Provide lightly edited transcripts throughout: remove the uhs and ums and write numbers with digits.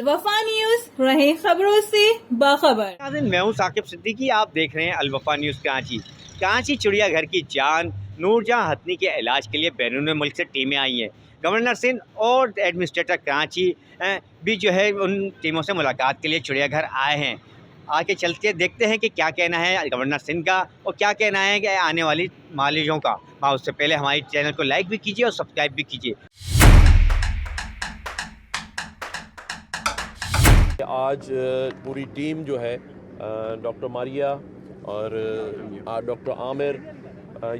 अलवफा news, रहे खबरों से बाखबर। नाज़रीन, मैं हूं साकिब सिद्दीकी। आप देख रहे हैं अलवफा न्यूज़ कराची। कराची चिड़ियाघर की जान नूरजहां हथनी के इलाज के लिए बैरून मुल्क से टीमें आई हैं। गवर्नर सिंध और एडमिनिस्ट्रेटर कराची भी जो है उन टीमों से मुलाकात के लिए चिड़ियाघर आए हैं। आके चलते देखते हैं कि क्या कहना है गवर्नर सिंध का और क्या कहना है कि आने वाली मालिजों का। उससे पहले हमारे चैनल को लाइक भी कीजिए और सब्सक्राइब भी कीजिए। आज पूरी टीम जो है डॉक्टर मारिया और डॉक्टर आमिर,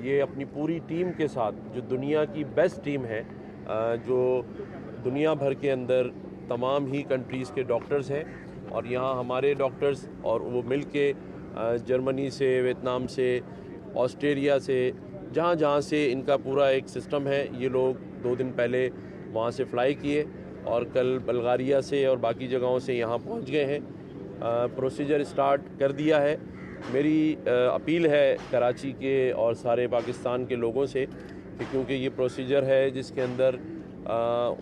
ये अपनी पूरी टीम के साथ, जो दुनिया की बेस्ट टीम है, जो दुनिया भर के अंदर तमाम ही कंट्रीज़ के डॉक्टर्स हैं और यहाँ हमारे डॉक्टर्स और वो मिल के जर्मनी से, वियतनाम से, ऑस्ट्रेलिया से, जहाँ जहाँ से इनका पूरा एक सिस्टम है, ये लोग 2 दिन पहले वहाँ से फ़्लाई किए और कल बल्गारिया से और बाकी जगहों से यहाँ पहुँच गए हैं। प्रोसीजर स्टार्ट कर दिया है। मेरी अपील है कराची के और सारे पाकिस्तान के लोगों से कि क्योंकि ये प्रोसीजर है जिसके अंदर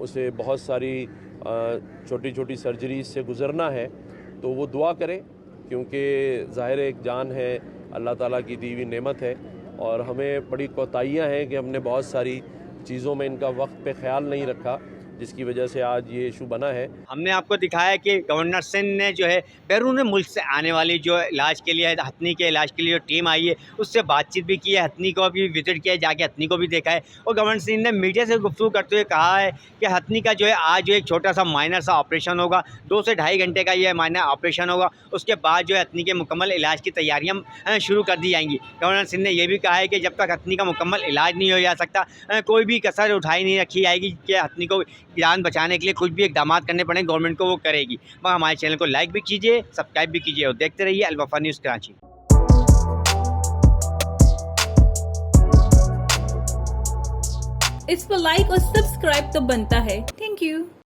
उसे बहुत सारी छोटी छोटी सर्जरीज से गुज़रना है, तो वो दुआ करें, क्योंकि ज़ाहिर एक जान है, अल्लाह ताला की दी हुई नेमत है और हमें बड़ी कोताहियाँ हैं कि हमने बहुत सारी चीज़ों में इनका वक्त पे ख्याल नहीं रखा, जिसकी वजह से आज ये इशू बना है। हमने आपको दिखाया कि गवर्नर सिंध ने जो है बैरून मुल्क से आने वाली जो इलाज के लिए, हथनी के इलाज के लिए जो टीम आई है उससे बातचीत भी की है, हथनी को भी विजिट किया है, जाके हथनी को भी देखा है। और गवर्नर सिंह ने मीडिया से गुफ्तगू करते हुए कहा है कि हथनी का जो है आज जो एक छोटा सा माइनर सा ऑपरेशन होगा, 2 से ढाई घंटे का ये माइनर ऑपरेशन होगा। उसके बाद जो है हथनी के मुकम्मल इलाज की तैयारियाँ शुरू कर दी जाएंगी। गवर्नर सिंह ने यह भी कहा है कि जब तक हथनी का मुकम्मल इलाज नहीं हो जा सकता, कोई भी कसर उठाई नहीं रखी जाएगी कि हथनी को जान बचाने के लिए कुछ भी इकदाम करने पड़े गवर्नमेंट को, वो करेगी। मगर हमारे चैनल को लाइक भी कीजिए, सब्सक्राइब भी कीजिए और देखते रहिए अलवफा न्यूज़ कराची। इस पर लाइक और सब्सक्राइब तो बनता है। Thank you.